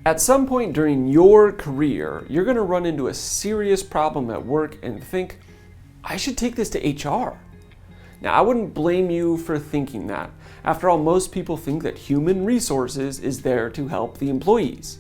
At some point during your career, you're going to run into a serious problem at work and think, I should take this to HR. Now, I wouldn't blame you for thinking that. After all, most people think that human resources is there to help the employees.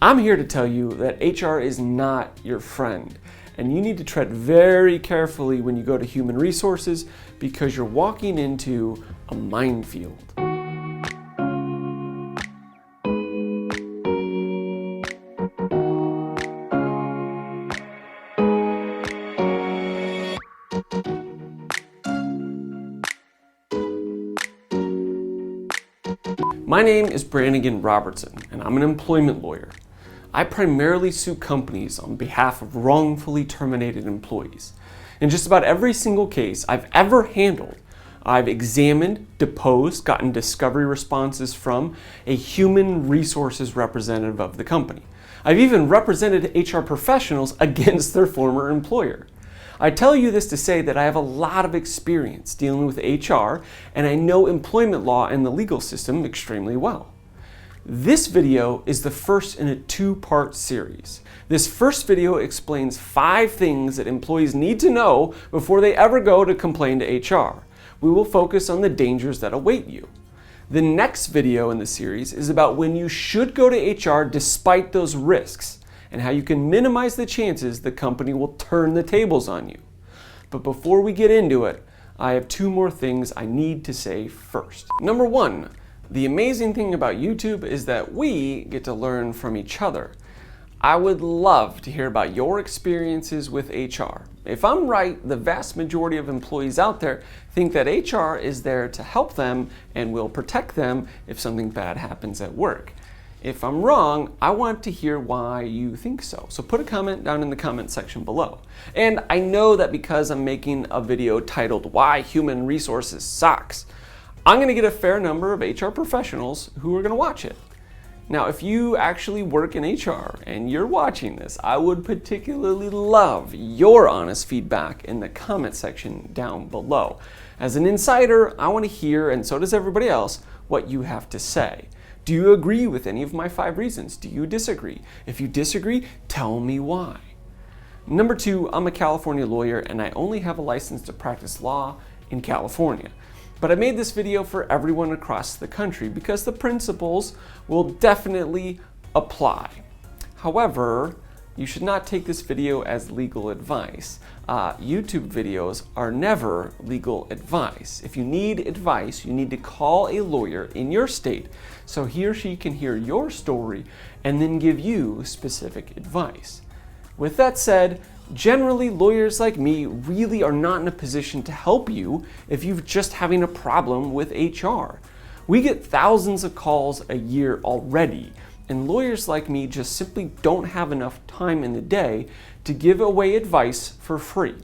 I'm here to tell you that HR is not your friend, and you need to tread very carefully when you go to human resources because you're walking into a minefield. My name is Branigan Robertson, and I'm an employment lawyer. I primarily sue companies on behalf of wrongfully terminated employees. In just about every single case I've ever handled, I've examined, deposed, gotten discovery responses from a human resources representative of the company. I've even represented HR professionals against their former employer. I tell you this to say that I have a lot of experience dealing with HR, and I know employment law and the legal system extremely well. This video is the first in a two-part series. This first video explains 5 things that employees need to know before they ever go to complain to HR. We will focus on the dangers that await you. The next video in the series is about when you should go to HR despite those risks, and how you can minimize the chances the company will turn the tables on you. But before we get into it, I have 2 more things I need to say first. Number 1, the amazing thing about YouTube is that we get to learn from each other. I would love to hear about your experiences with HR. If I'm right, the vast majority of employees out there think that HR is there to help them and will protect them if something bad happens at work. If I'm wrong, I want to hear why you think so. So put a comment down in the comment section below. And I know that because I'm making a video titled Why Human Resources Sucks, I'm going to get a fair number of HR professionals who are going to watch it. Now, if you actually work in HR and you're watching this, I would particularly love your honest feedback in the comment section down below. As an insider, I want to hear, and so does everybody else, what you have to say. Do you agree with any of my 5 reasons? Do you disagree? If you disagree, tell me why. Number 2, I'm a California lawyer and I only have a license to practice law in California. But I made this video for everyone across the country because the principles will definitely apply. However, you should not take this video as legal advice. YouTube videos are never legal advice. If you need advice, you need to call a lawyer in your state so he or she can hear your story and then give you specific advice. With that said, generally lawyers like me really are not in a position to help you if you're just having a problem with HR. We get thousands of calls a year already, and lawyers like me just simply don't have enough time in the day to give away advice for free.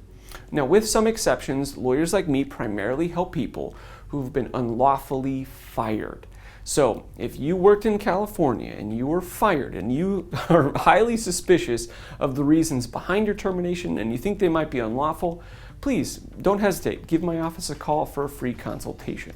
Now, with some exceptions, lawyers like me primarily help people who've been unlawfully fired. So if you worked in California and you were fired and you are highly suspicious of the reasons behind your termination and you think they might be unlawful, please don't hesitate. Give my office a call for a free consultation.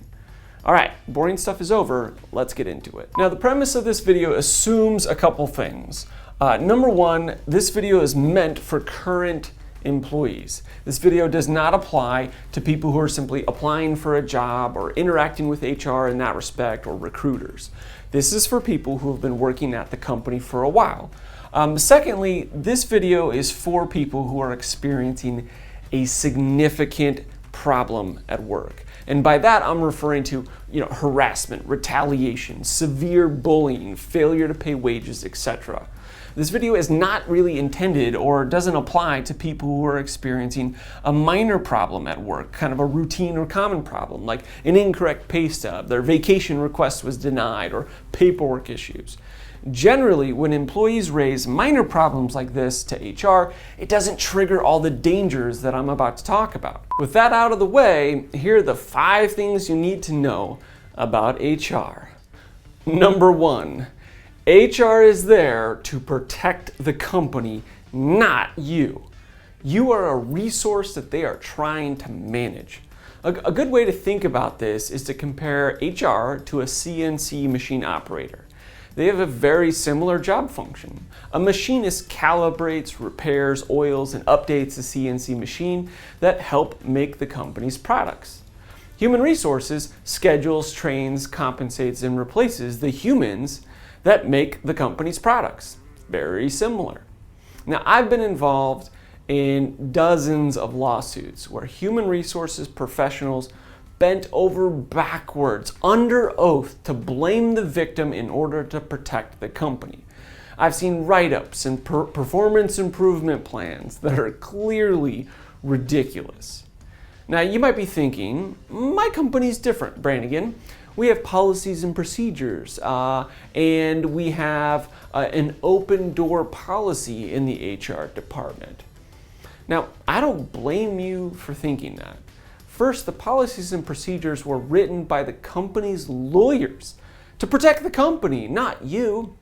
All right, boring stuff is over. Let's get into it. Now, the premise of this video assumes a couple things. Number 1, this video is meant for current employees. This video does not apply to people who are simply applying for a job or interacting with HR in that respect, or recruiters. This is for people who have been working at the company for a while. Secondly, this video is for people who are experiencing a significant problem at work. And by that, I'm referring to, harassment, retaliation, severe bullying, failure to pay wages, etc. This video is not really intended or doesn't apply to people who are experiencing a minor problem at work, kind of a routine or common problem, like an incorrect pay stub, their vacation request was denied, or paperwork issues. Generally, when employees raise minor problems like this to HR, it doesn't trigger all the dangers that I'm about to talk about. With that out of the way, here are the 5 things you need to know about HR. Number 1, HR is there to protect the company, not you. You are a resource that they are trying to manage. A good way to think about this is to compare HR to a CNC machine operator. They have a very similar job function. A machinist calibrates, repairs, oils, and updates the CNC machine that help make the company's products. Human resources schedules, trains, compensates, and replaces the humans that make the company's products. Very similar. Now, I've been involved in dozens of lawsuits where human resources professionals bent over backwards under oath to blame the victim in order to protect the company. I've seen write-ups and performance improvement plans that are clearly ridiculous. Now, you might be thinking, my company's different, Branigan. We have policies and procedures, and we have an open door policy in the HR department. Now, I don't blame you for thinking that. First, the policies and procedures were written by the company's lawyers to protect the company, not you.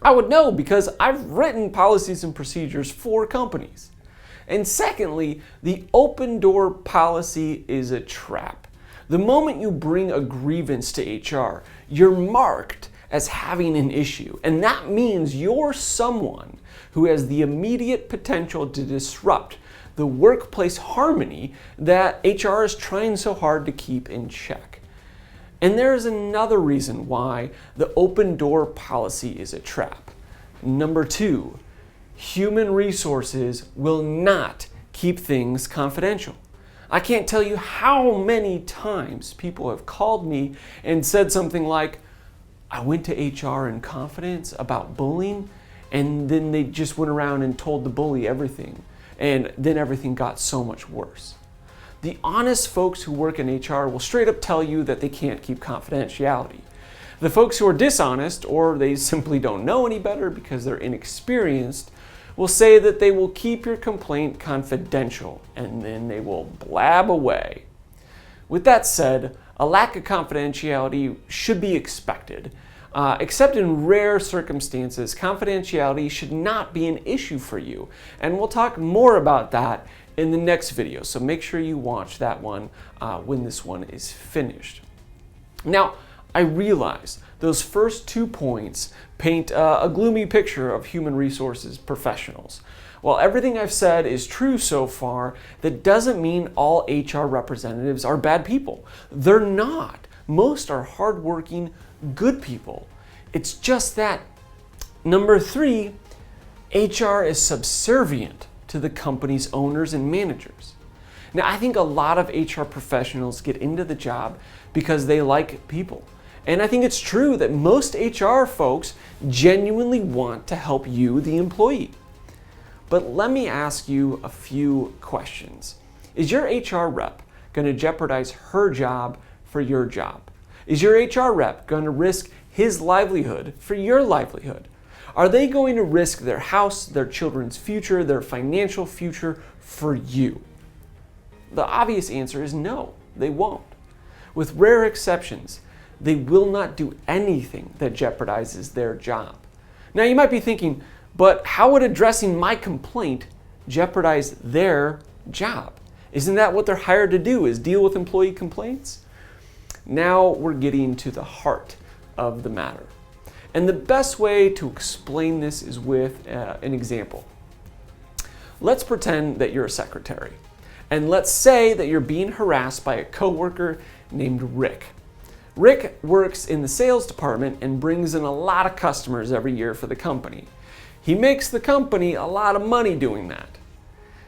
I would know because I've written policies and procedures for companies. And secondly, the open door policy is a trap. The moment you bring a grievance to HR, you're marked as having an issue. And that means you're someone who has the immediate potential to disrupt the workplace harmony that HR is trying so hard to keep in check. And there is another reason why the open door policy is a trap. Number 2, human resources will not keep things confidential. I can't tell you how many times people have called me and said something like, I went to HR in confidence about bullying, and then they just went around and told the bully everything, and then everything got so much worse. The honest folks who work in HR will straight up tell you that they can't keep confidentiality. The folks who are dishonest, or they simply don't know any better because they're inexperienced, will say that they will keep your complaint confidential, and then they will blab away. With that said, a lack of confidentiality should be expected. Except in rare circumstances, confidentiality should not be an issue for you. And we'll talk more about that in the next video, so make sure you watch that one when this one is finished. Now, I realize those first 2 points paint a gloomy picture of human resources professionals. While everything I've said is true so far, that doesn't mean all HR representatives are bad people. They're not. Most are hardworking, good people. It's just that. Number 3, HR is subservient to the company's owners and managers. Now, I think a lot of HR professionals get into the job because they like people. And I think it's true that most HR folks genuinely want to help you, the employee. But let me ask you a few questions. Is your HR rep going to jeopardize her job for your job? Is your HR rep going to risk his livelihood for your livelihood? Are they going to risk their house, their children's future, their financial future for you? The obvious answer is no, they won't. With rare exceptions, they will not do anything that jeopardizes their job. Now, you might be thinking, but how would addressing my complaint jeopardize their job? Isn't that what they're hired to do, is deal with employee complaints? Now we're getting to the heart of the matter. And the best way to explain this is with an example. Let's pretend that you're a secretary. And let's say that you're being harassed by a coworker named Rick. Rick works in the sales department and brings in a lot of customers every year for the company. He makes the company a lot of money doing that.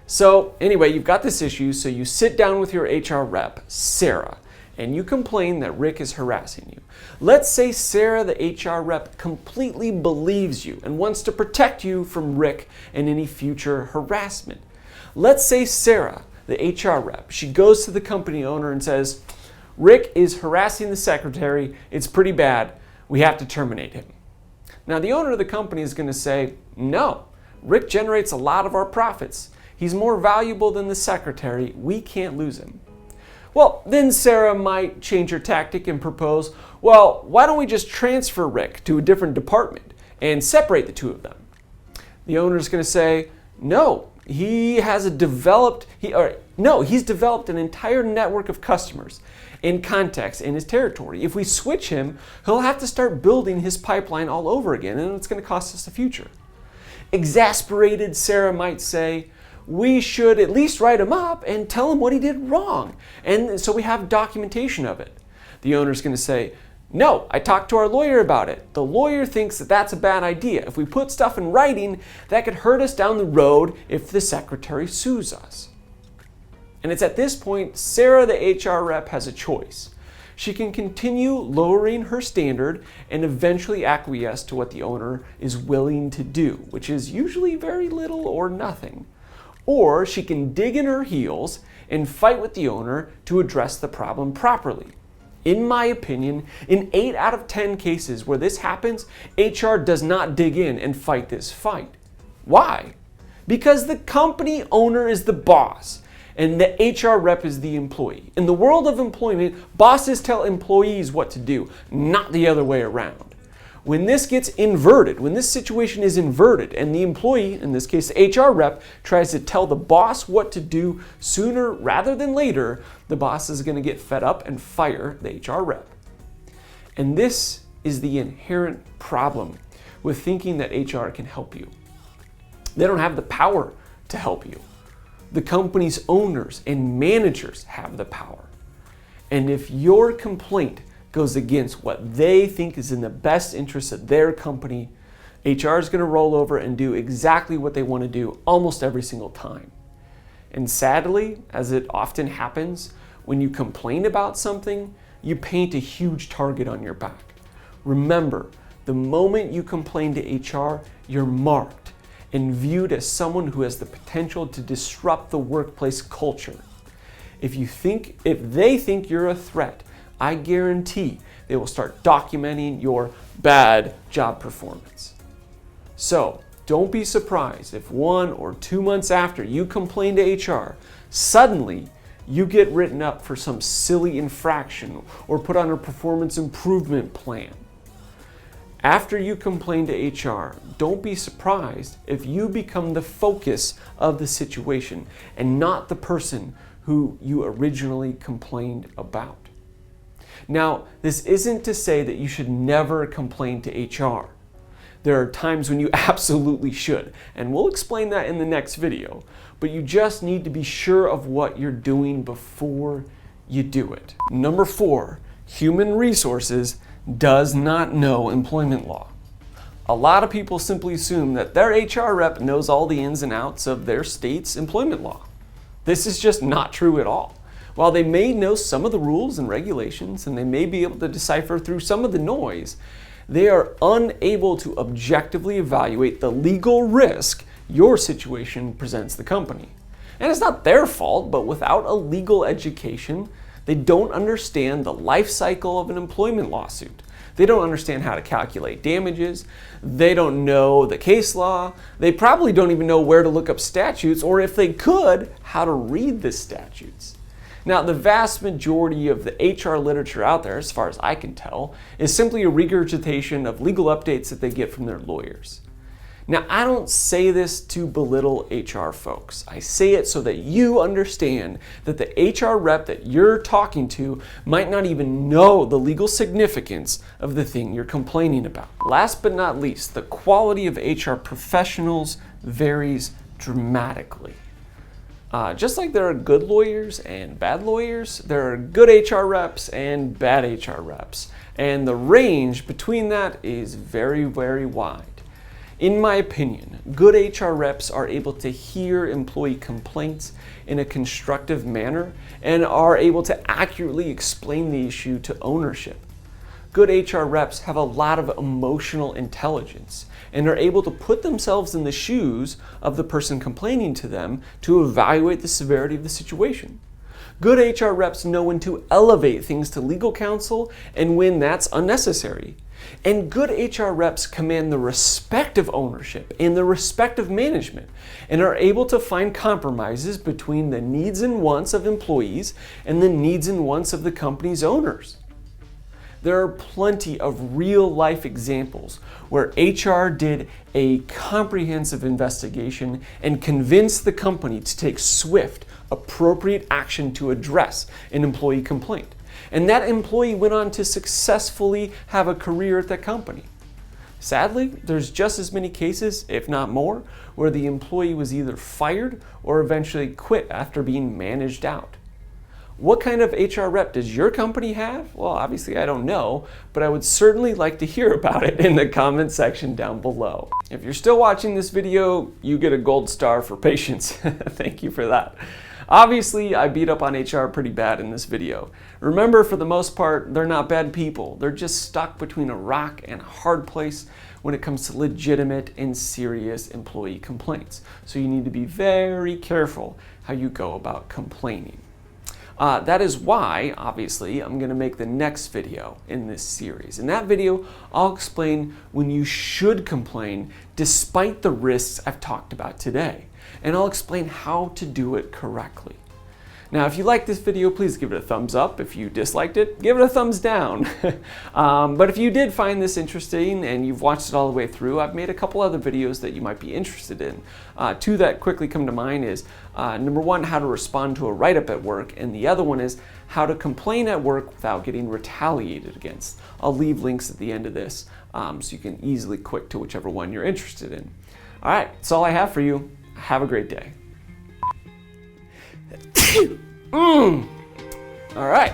So anyway, you've got this issue, so you sit down with your HR rep, Sarah, and you complain that Rick is harassing you. Let's say Sarah, the HR rep, completely believes you and wants to protect you from Rick and any future harassment. Let's say Sarah, the HR rep, she goes to the company owner and says, Rick is harassing the secretary, it's pretty bad, we have to terminate him. Now the owner of the company is going to say, no, Rick generates a lot of our profits. He's more valuable than the secretary, we can't lose him. Well, then Sarah might change her tactic and propose, well, why don't we just transfer Rick to a different department and separate the two of them? The owner's going to say, no, He's developed an entire network of customers and contacts in his territory. If we switch him, he'll have to start building his pipeline all over again, and it's going to cost us the future. Exasperated, Sarah might say, we should at least write him up and tell him what he did wrong, and so we have documentation of it. The owner's going to say, no, I talked to our lawyer about it. The lawyer thinks that that's a bad idea. If we put stuff in writing, that could hurt us down the road if the secretary sues us. And it's at this point, Sarah, the HR rep, has a choice. She can continue lowering her standard and eventually acquiesce to what the owner is willing to do, which is usually very little or nothing. Or she can dig in her heels and fight with the owner to address the problem properly. In my opinion, in 8 out of 10 cases where this happens, HR does not dig in and fight this fight. Why? Because the company owner is the boss and the HR rep is the employee. In the world of employment, bosses tell employees what to do, not the other way around. When this gets inverted, when this situation is inverted and the employee, in this case the HR rep, tries to tell the boss what to do sooner rather than later, the boss is going to get fed up and fire the HR rep. And this is the inherent problem with thinking that HR can help you. They don't have the power to help you. The company's owners and managers have the power. And if your complaint goes against what they think is in the best interest of their company, HR is going to roll over and do exactly what they want to do almost every single time. And sadly, as it often happens, when you complain about something, you paint a huge target on your back. Remember, the moment you complain to HR, you're marked and viewed as someone who has the potential to disrupt the workplace culture. If they think you're a threat, I guarantee they will start documenting your bad job performance. So don't be surprised if 1 or 2 months after you complain to HR, suddenly you get written up for some silly infraction or put on a performance improvement plan. After you complain to HR, don't be surprised if you become the focus of the situation and not the person who you originally complained about. Now, this isn't to say that you should never complain to HR. There are times when you absolutely should, and we'll explain that in the next video, but you just need to be sure of what you're doing before you do it. Number 4, human resources does not know employment law. A lot of people simply assume that their HR rep knows all the ins and outs of their state's employment law. This is just not true at all. While they may know some of the rules and regulations and they may be able to decipher through some of the noise, they are unable to objectively evaluate the legal risk your situation presents the company. And it's not their fault, but without a legal education, they don't understand the life cycle of an employment lawsuit. They don't understand how to calculate damages. They don't know the case law. They probably don't even know where to look up statutes, or if they could, how to read the statutes. Now, the vast majority of the HR literature out there, as far as I can tell, is simply a regurgitation of legal updates that they get from their lawyers. Now, I don't say this to belittle HR folks. I say it so that you understand that the HR rep that you're talking to might not even know the legal significance of the thing you're complaining about. Last but not least, the quality of HR professionals varies dramatically. Just like there are good lawyers and bad lawyers, there are good HR reps and bad HR reps. And the range between that is very, very wide. In my opinion, good HR reps are able to hear employee complaints in a constructive manner and are able to accurately explain the issue to ownership. Good HR reps have a lot of emotional intelligence and are able to put themselves in the shoes of the person complaining to them to evaluate the severity of the situation. Good HR reps know when to elevate things to legal counsel and when that's unnecessary. And good HR reps command the respect of ownership and the respect of management and are able to find compromises between the needs and wants of employees and the needs and wants of the company's owners. There are plenty of real-life examples where HR did a comprehensive investigation and convinced the company to take swift, appropriate action to address an employee complaint. And that employee went on to successfully have a career at that company. Sadly, there's just as many cases, if not more, where the employee was either fired or eventually quit after being managed out. What kind of HR rep does your company have? Well, obviously I don't know, but I would certainly like to hear about it in the comment section down below. If you're still watching this video, you get a gold star for patience. Thank you for that. Obviously, I beat up on HR pretty bad in this video. Remember, for the most part, they're not bad people. They're just stuck between a rock and a hard place when it comes to legitimate and serious employee complaints. So you need to be very careful how you go about complaining. That is why, obviously, I'm going to make the next video in this series. In that video, I'll explain when you should complain despite the risks I've talked about today. And I'll explain how to do it correctly. Now, if you like this video, please give it a thumbs up. If you disliked it, give it a thumbs down. But if you did find this interesting and you've watched it all the way through, I've made a couple other videos that you might be interested in. Two that quickly come to mind is, number one, how to respond to a write-up at work, and the other one is how to complain at work without getting retaliated against. I'll leave links at the end of this so you can easily click to whichever one you're interested in. All right, that's all I have for you. Have a great day. All right.